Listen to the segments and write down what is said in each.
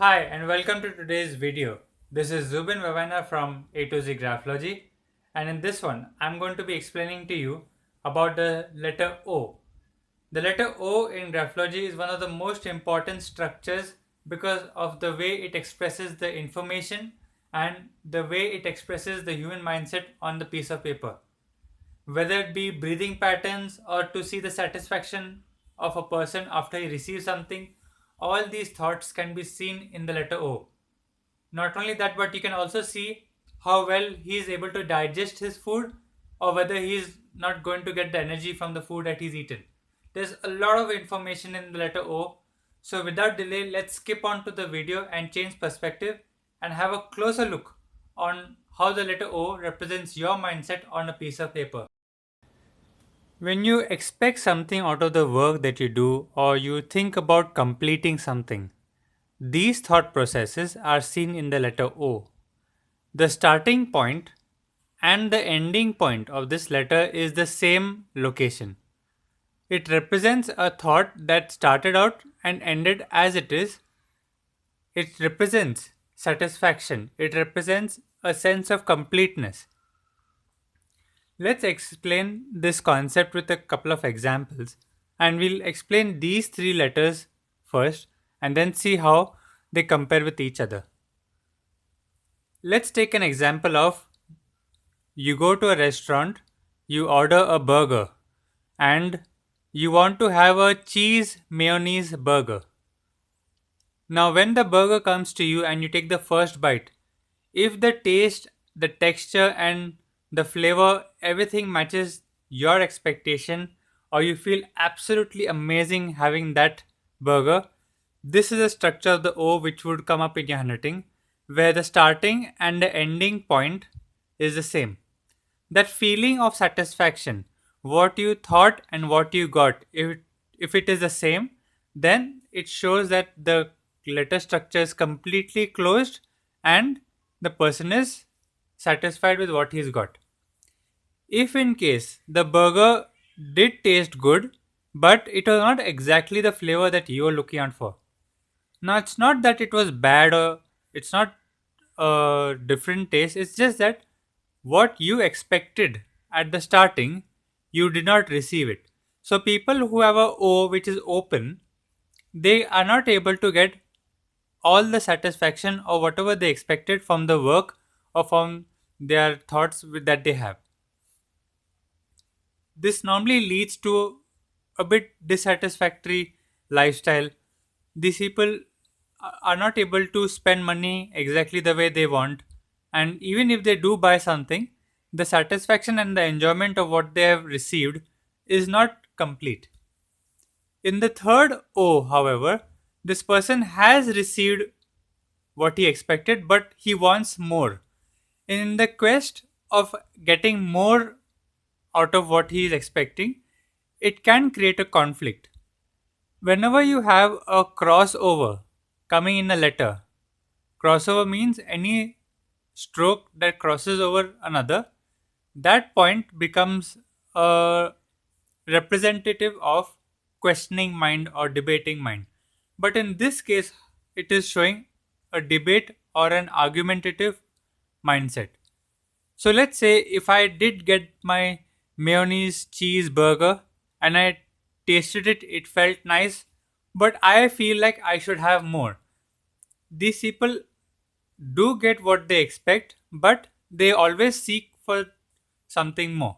Hi and welcome to today's video. This is Zubin Vevaina from A to Z Graphology, and in this one I'm going to be explaining to you about the letter O. The letter O in graphology is one of the most important structures because of the way it expresses the information and the way it expresses the human mindset on the piece of paper. Whether it be breathing patterns or to see the satisfaction of a person after he receives something, all these thoughts can be seen in the letter O. Not only that, but you can also see how well he is able to digest his food or whether he is not going to get the energy from the food that he's eaten. There's a lot of information in the letter O. So without delay, let's skip on to the video and change perspective and have a closer look on how the letter O represents your mindset on a piece of paper. When you expect something out of the work that you do or you think about completing something, these thought processes are seen in the letter O. The starting point and the ending point of this letter is the same location. It represents a thought that started out and ended as it is. It represents satisfaction. It represents a sense of completeness. Let's explain this concept with a couple of examples, and we'll explain these three letters first and then see how they compare with each other. Let's take an example of you go to a restaurant, you order a burger, and you want to have a cheese mayonnaise burger. Now, when the burger comes to you and you take the first bite, if the taste, the texture, and the flavor, everything matches your expectation, or you feel absolutely amazing having that burger, this is a structure of the O which would come up in your handwriting, where the starting and the ending point is the same. That feeling of satisfaction, what you thought and what you got, if it is the same, then it shows that the letter structure is completely closed and the person is satisfied with what he's got. If in case the burger did taste good, but it was not exactly the flavor that you were looking out for. Now, it's not that it was bad or it's not a different taste, it's just that what you expected at the starting, you did not receive it. So, people who have a O which is open, they are not able to get all the satisfaction or whatever they expected from the work or from their thoughts that they have. This normally leads to a bit dissatisfactory lifestyle. These people are not able to spend money exactly the way they want, and even if they do buy something, the satisfaction and the enjoyment of what they have received is not complete. In the third O, however, this person has received what he expected, but he wants more. In the quest of getting more out of what he is expecting, it can create a conflict. Whenever you have a crossover coming in a letter, crossover means any stroke that crosses over another, that point becomes a representative of questioning mind or debating mind. But in this case, it is showing a debate or an argumentative mindset. So let's say if I did get my mayonnaise cheeseburger and I tasted it, it felt nice, but I feel like I should have more. These people do get what they expect, but they always seek for something more.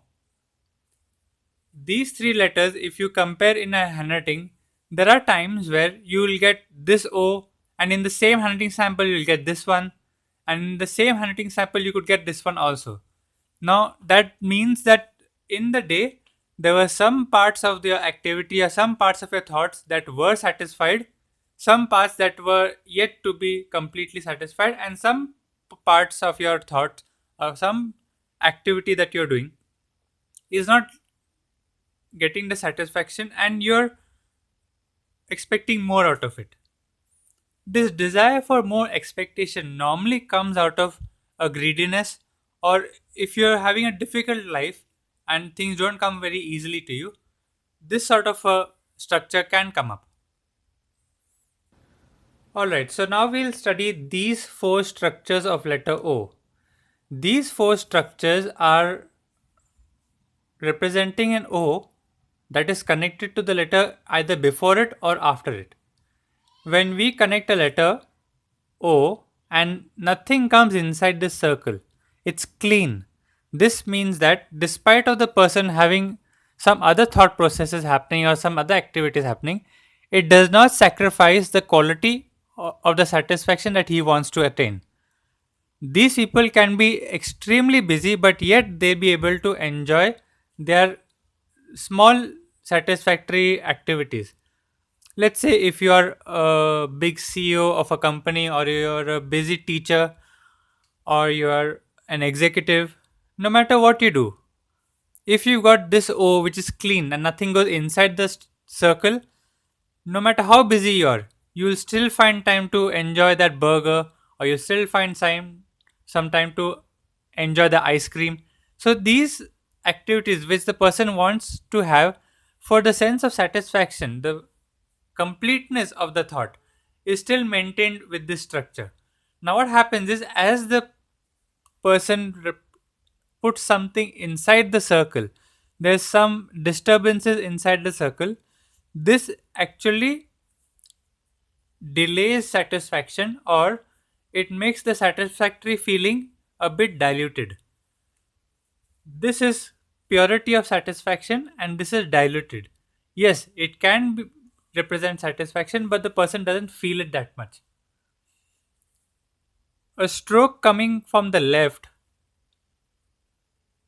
These three letters, if you compare in a handwriting, there are times where you will get this O, and in the same handwriting sample, you will get this one, and in the same handwriting sample, you could get this one also. Now, that means that in the day, there were some parts of your activity or some parts of your thoughts that were satisfied, some parts that were yet to be completely satisfied, and some parts of your thought or some activity that you're doing is not getting the satisfaction and you're expecting more out of it. This desire for more expectation normally comes out of a greediness, or if you're having a difficult life and things don't come very easily to you, this sort of a structure can come up. Alright, so now we'll study these four structures of letter O. These four structures are representing an O that is connected to the letter either before it or after it. When we connect a letter O and nothing comes inside this circle, it's clean. This means that despite of the person having some other thought processes happening or some other activities happening, it does not sacrifice the quality of the satisfaction that he wants to attain. These people can be extremely busy, but yet they be able to enjoy their small satisfactory activities. Let's say if you are a big CEO of a company, or you're a busy teacher, or you are an executive, no matter what you do, if you got this O which is clean and nothing goes inside the circle, no matter how busy you are, you'll still find time to enjoy that burger, or you still find some time to enjoy the ice cream. So these activities which the person wants to have for the sense of satisfaction, the completeness of the thought is still maintained with this structure. Now what happens is, as the person puts something inside the circle, there's some disturbances inside the circle. This actually delays satisfaction, or it makes the satisfactory feeling a bit diluted. This is purity of satisfaction and this is diluted. Yes, it can represent satisfaction, but the person doesn't feel it that much. A stroke coming from the left,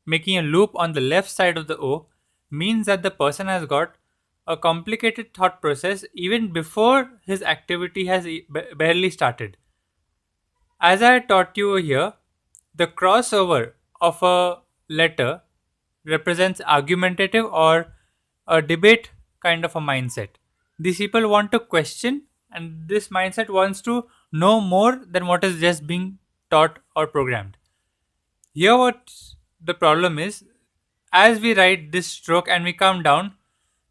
making a loop on the left side of the O, means that the person has got a complicated thought process even before his activity has barely started. As I taught you here, the crossover of a letter represents argumentative or a debate kind of a mindset. These people want to question, and this mindset wants to know more than what is just being taught or programmed. Here, what the problem is, as we write this stroke and we come down,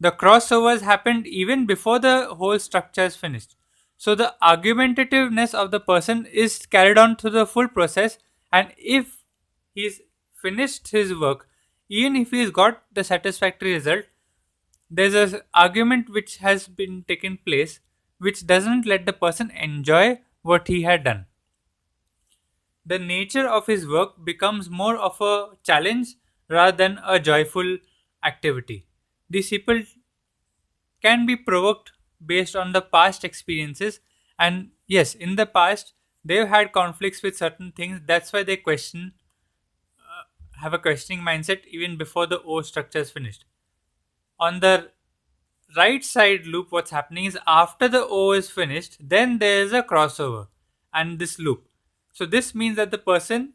the crossovers happened even before the whole structure is finished. So, the argumentativeness of the person is carried on through the full process, and if he's finished his work, even if he's got the satisfactory result, there's an argument which has been taken place which doesn't let the person enjoy what he had done. The nature of his work becomes more of a challenge rather than a joyful activity. These people can be provoked based on the past experiences, and yes, in the past they've had conflicts with certain things. That's why they have a questioning mindset even before the O structure is finished. On the right side loop, what's happening is after the O is finished, then there is a crossover and this loop. So this means that the person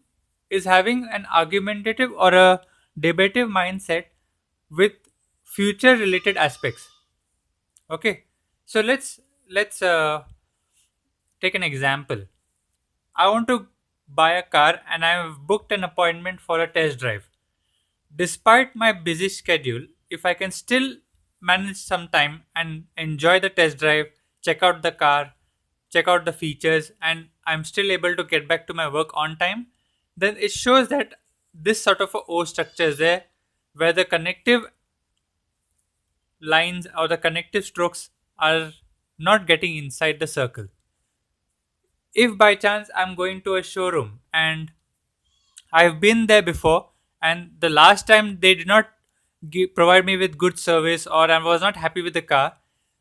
is having an argumentative or a debative mindset with future related aspects. Okay, so let's take an example. I want to buy a car and I have booked an appointment for a test drive. Despite my busy schedule, if I can still manage some time and enjoy the test drive, check out the car, check out the features, and I'm still able to get back to my work on time, then it shows that this sort of a O structure is there, where the connective lines or the connective strokes are not getting inside the circle. If by chance I'm going to a showroom and I've been there before, and the last time they did not provide me with good service, or I was not happy with the car.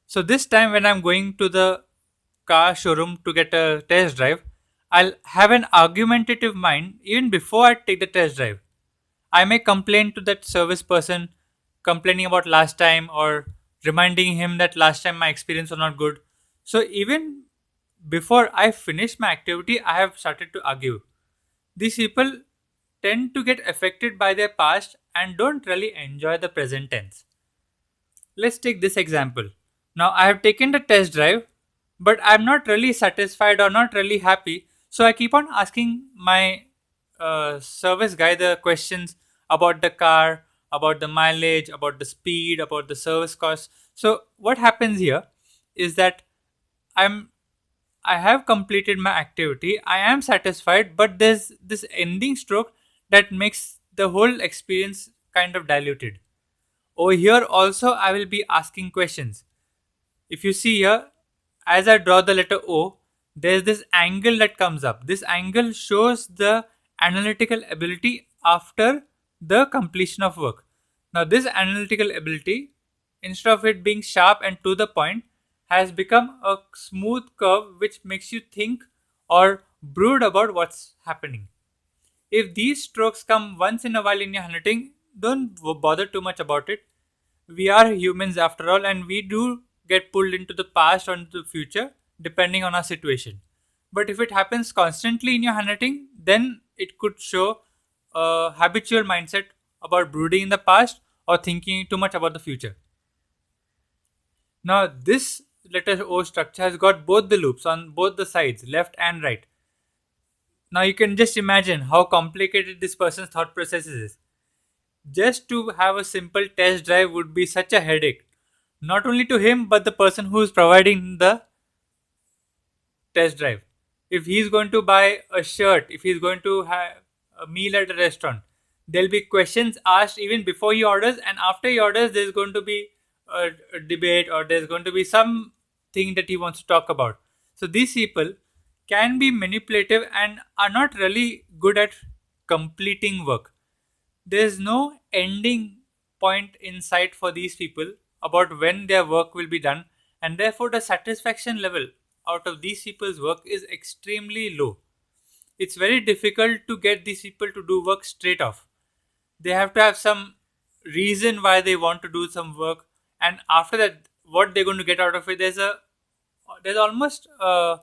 So this time when I'm going to the car showroom to get a test drive, I'll have an argumentative mind even before I take the test drive. I may complain to that service person, complaining about last time or reminding him that last time my experience was not good. So even before I finish my activity, I have started to argue. These people tend to get affected by their past and don't really enjoy the present tense. Let's take this example. Now, I have taken the test drive, but I'm not really satisfied or not really happy. So, I keep on asking my service guy the questions about the car, about the mileage, about the speed, about the service cost. So, what happens here is that I'm I have completed my activity, I am satisfied, but there's this ending stroke that makes the whole experience kind of diluted. Over here, also, I will be asking questions. If you see here, as I draw the letter O, there's this angle that comes up. This angle shows the analytical ability after the completion of work. Now, this analytical ability, instead of it being sharp and to the point, has become a smooth curve which makes you think or brood about what's happening. If these strokes come once in a while in your handwriting, don't bother too much about it. We are humans after all, and we do get pulled into the past or into the future depending on our situation. But if it happens constantly in your handwriting, then it could show a habitual mindset about brooding in the past or thinking too much about the future. Now, this letter O structure has got both the loops on both the sides, left and right. Now, you can just imagine how complicated this person's thought process is. Just to have a simple test drive would be such a headache, not only to him but the person who is providing the test drive. If he's going to buy a shirt, if he's going to have a meal at a restaurant, there'll be questions asked even before he orders, and after he orders, there's going to be a debate or there's going to be something that he wants to talk about. So these people can be manipulative and are not really good at completing work. There's no ending point in sight for these people about when their work will be done, and therefore the satisfaction level out of these people's work is extremely low. It's very difficult to get these people to do work straight off. They have to have some reason why they want to do some work, and after that, what they're going to get out of it, there's almost a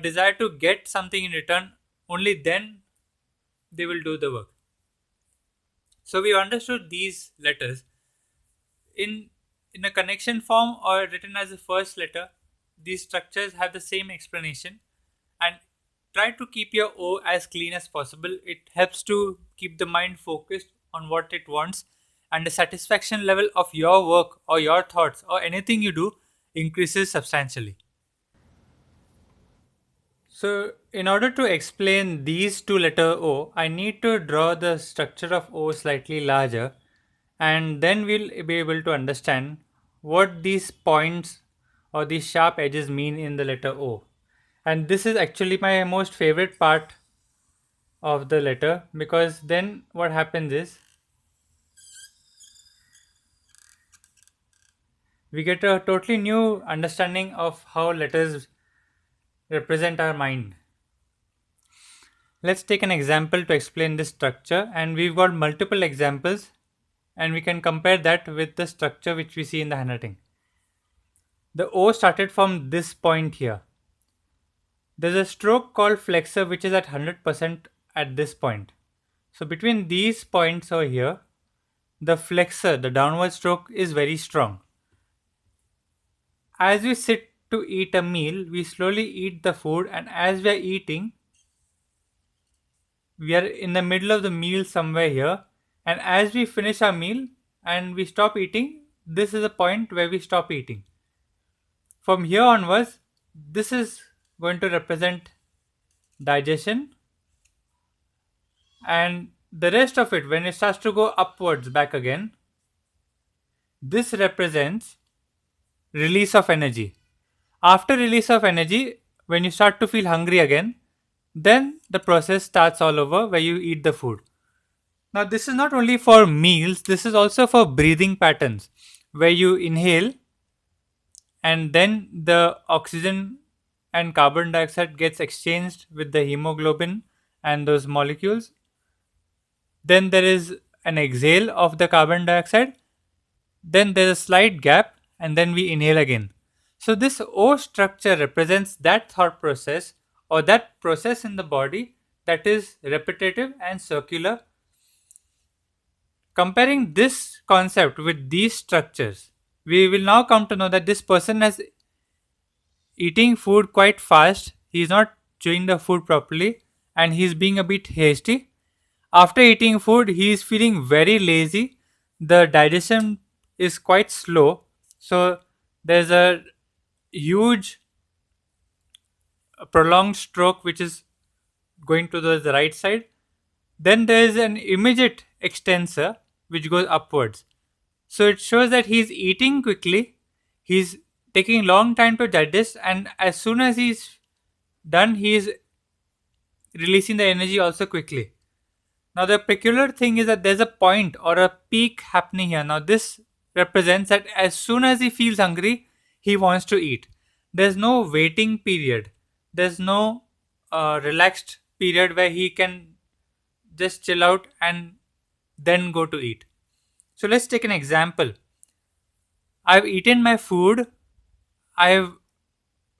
desire to get something in return. Only then they will do the work. So we understood these letters in a connection form or written as a first letter. These structures have the same explanation, and try to keep your O as clean as possible. It helps to keep the mind focused on what it wants, and the satisfaction level of your work or your thoughts or anything you do increases substantially. So, in order to explain these two letter O, I need to draw the structure of O slightly larger, and then we'll be able to understand what these points or these sharp edges mean in the letter O. And this is actually my most favorite part of the letter, because then what happens is we get a totally new understanding of how letters represent our mind. Let's take an example to explain this structure, and we've got multiple examples, and we can compare that with the structure which we see in the handwriting. The O started from this point here. There's a stroke called flexor which is at 100% at this point. So between these points over here, the flexor, the downward stroke, is very strong. As we sit to eat a meal, we slowly eat the food, and as we are eating, we are in the middle of the meal somewhere here, and as we finish our meal and we stop eating, this is a point where we stop eating. From here onwards, this is going to represent digestion, and the rest of it, when it starts to go upwards back again, this represents release of energy. After release of energy, when you start to feel hungry again, then the process starts all over where you eat the food. Now, this is not only for meals, this is also for breathing patterns where you inhale and then the oxygen and carbon dioxide gets exchanged with the hemoglobin and those molecules. Then there is an exhale of the carbon dioxide. Then there's a slight gap, and then we inhale again. So, this O structure represents that thought process or that process in the body that is repetitive and circular. Comparing this concept with these structures, we will now come to know that this person is eating food quite fast, he is not chewing the food properly, and he is being a bit hasty. After eating food, he is feeling very lazy. The digestion is quite slow. So there's a huge a prolonged stroke which is going to the right side. Then there is an immediate extensor which goes upwards. So it shows that he's eating quickly, he's taking long time to digest, and as soon as he's done, he's releasing the energy also quickly. Now the peculiar thing is that there's a point or a peak happening here. Now this represents that as soon as he feels hungry, he wants to eat. There's no waiting period. There's no relaxed period where he can just chill out and then go to eat. So let's take an example. I've eaten my food. I've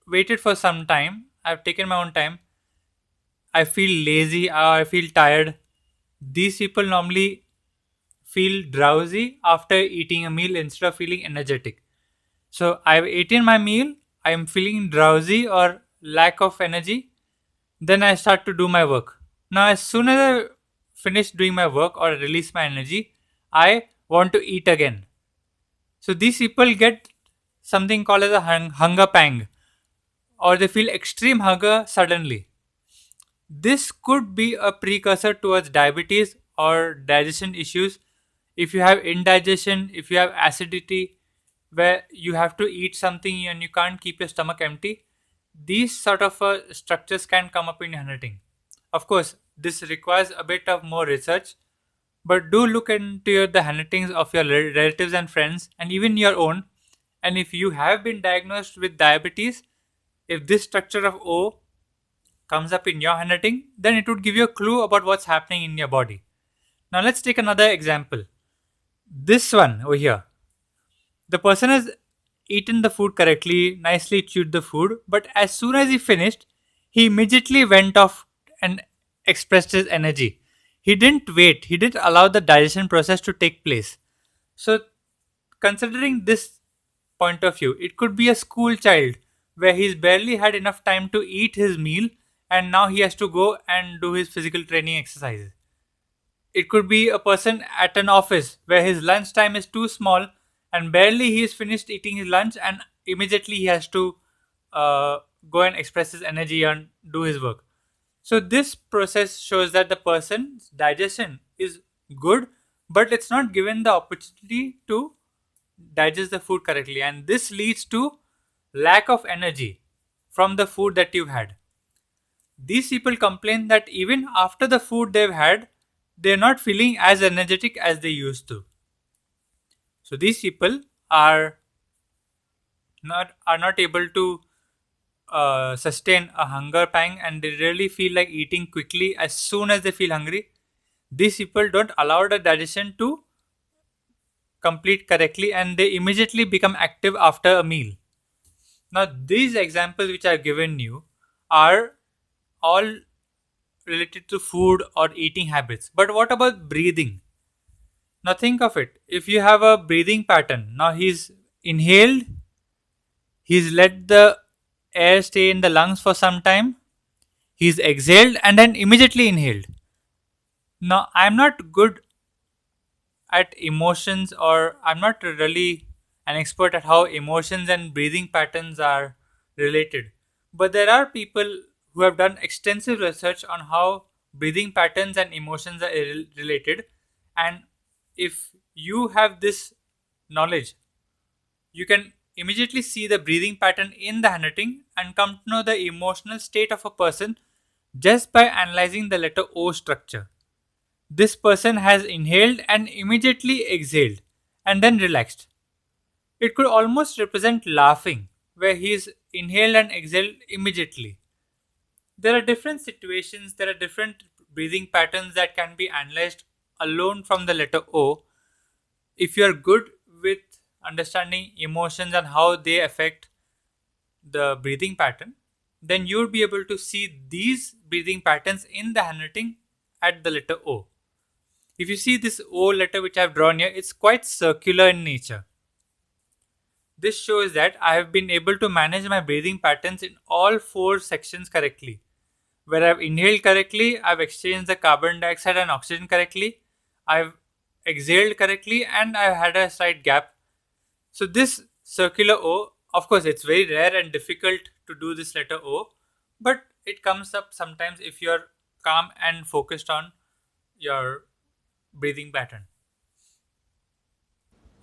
waited for some time. I've taken my own time. I feel lazy or I feel tired. These people normally feel drowsy after eating a meal instead of feeling energetic. So I've eaten my meal, I am feeling drowsy or lack of energy, then I start to do my work. Now, as soon as I finish doing my work or release my energy, I want to eat again. So these people get something called as a hunger pang, or they feel extreme hunger suddenly. This could be a precursor towards diabetes or digestion issues. If you have indigestion, if you have acidity, where you have to eat something and you can't keep your stomach empty, these sort of structures can come up in your handwriting. Of course, this requires a bit of more research, but do look into the handwritings of your relatives and friends, and even your own. And if you have been diagnosed with diabetes, if this structure of O comes up in your handwriting, then it would give you a clue about what's happening in your body. Now let's take another example. This one over here. The person has eaten the food correctly, nicely chewed the food, but as soon as he finished, he immediately went off and expressed his energy. He didn't wait, he didn't allow the digestion process to take place. So, considering this point of view, it could be a school child where he's barely had enough time to eat his meal and now he has to go and do his physical training exercises. It could be a person at an office where his lunch time is too small and barely he is finished eating his lunch and immediately he has to uh, go and express his energy and do his work. So this process shows that the person's digestion is good, but it's not given the opportunity to digest the food correctly, and this leads to lack of energy from the food that you've had. These people complain that even after the food they've had, they're not feeling as energetic as they used to. So these people are not able to sustain a hunger pang, and they really feel like eating quickly as soon as they feel hungry. These people don't allow the digestion to complete correctly and they immediately become active after a meal. Now, these examples which I've given you are all related to food or eating habits. But what about breathing? Now, think of it. If you have a breathing pattern, now he's inhaled, he's let the air stay in the lungs for some time, he's exhaled, and then immediately inhaled. Now, I'm not good at emotions, or I'm not really an expert at how emotions and breathing patterns are related. But there are people who have done extensive research on how breathing patterns and emotions are related. And if you have this knowledge, you can immediately see the breathing pattern in the handwriting and come to know the emotional state of a person just by analyzing the letter O structure. This person has inhaled and immediately exhaled and then relaxed. It could almost represent laughing, where he is inhaled and exhaled immediately. There are different situations, there are different breathing patterns that can be analyzed alone from the letter O. If you are good with understanding emotions and how they affect the breathing pattern, then you would be able to see these breathing patterns in the handwriting at the letter O. If you see this O letter which I have drawn here, it's quite circular in nature. This shows that I have been able to manage my breathing patterns in all four sections correctly. Where I've inhaled correctly, I've exchanged the carbon dioxide and oxygen correctly, I've exhaled correctly, and I've had a slight gap. So this circular O, of course, it's very rare and difficult to do this letter O, but it comes up sometimes if you're calm and focused on your breathing pattern.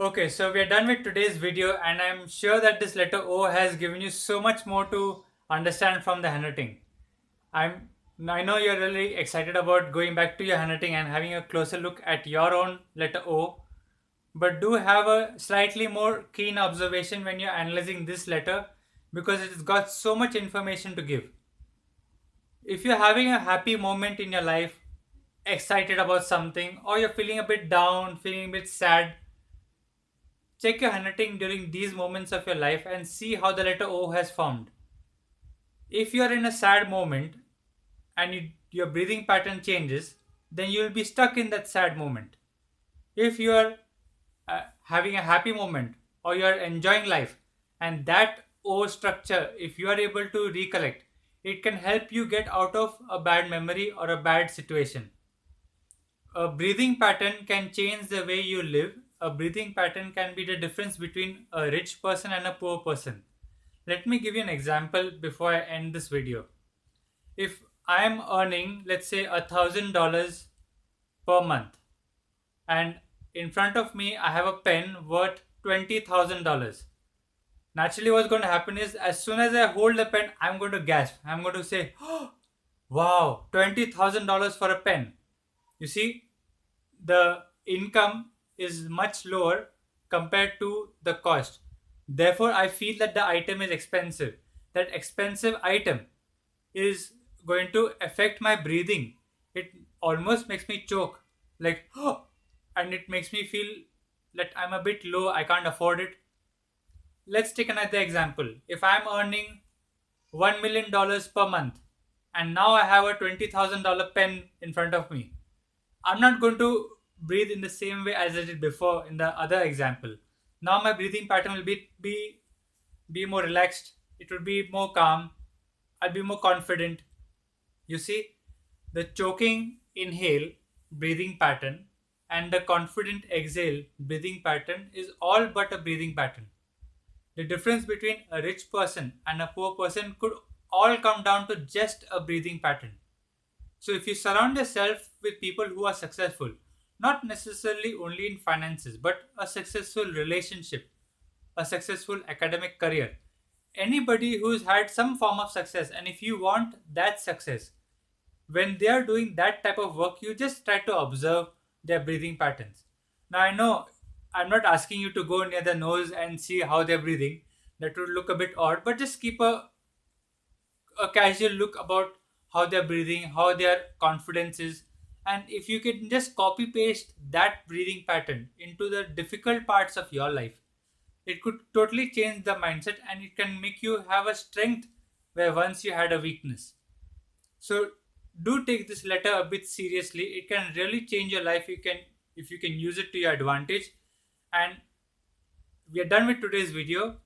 Okay, so we are done with today's video, and I'm sure that this letter O has given you so much more to understand from the handwriting. I'm I know you're really excited about going back to your handwriting and having a closer look at your own letter O, but do have a slightly more keen observation when you're analyzing this letter because it's got so much information to give. If you're having a happy moment in your life, excited about something, or you're feeling a bit down, feeling a bit sad, check your handwriting during these moments of your life and see how the letter O has formed. If you are in a sad moment and your breathing pattern changes, then you will be stuck in that sad moment. If you are having a happy moment or you are enjoying life, and that O structure, if you are able to recollect, it can help you get out of a bad memory or a bad situation. A breathing pattern can change the way you live. A breathing pattern can be the difference between a rich person and a poor person. Let me give you an example before I end this video. If I am earning, let's say, $1,000 per month, and in front of me I have a pen worth $20,000. Naturally, what's going to happen is as soon as I hold the pen, I'm going to gasp. I'm going to say, oh, wow, $20,000 for a pen. You see, the income is much lower compared to the cost. Therefore, I feel that the item is expensive. That expensive item is going to affect my breathing. It almost makes me choke, like, oh, and it makes me feel that I'm a bit low, I can't afford it. Let's take another example. If I'm earning $1 million per month, and now I have a $20,000 pen in front of me, I'm not going to breathe in the same way as I did before in the other example. Now my breathing pattern will be more relaxed. It will be more calm. I'll be more confident. You see, the choking inhale breathing pattern and the confident exhale breathing pattern is all but a breathing pattern. The difference between a rich person and a poor person could all come down to just a breathing pattern. So, if you surround yourself with people who are successful, not necessarily only in finances, but a successful relationship, a successful academic career, anybody who's had some form of success, and if you want that success, when they are doing that type of work, you just try to observe their breathing patterns. Now, I know I'm not asking you to go near the nose and see how they're breathing, that would look a bit odd, but just keep a casual look about how they're breathing, how their confidence is. And if you can just copy paste that breathing pattern into the difficult parts of your life, it could totally change the mindset and it can make you have a strength where once you had a weakness. So do take this letter a bit seriously. It can really change your life. You can if you can use it to your advantage. And we are done with today's video.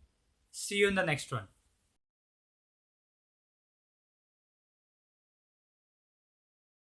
See you in the next one.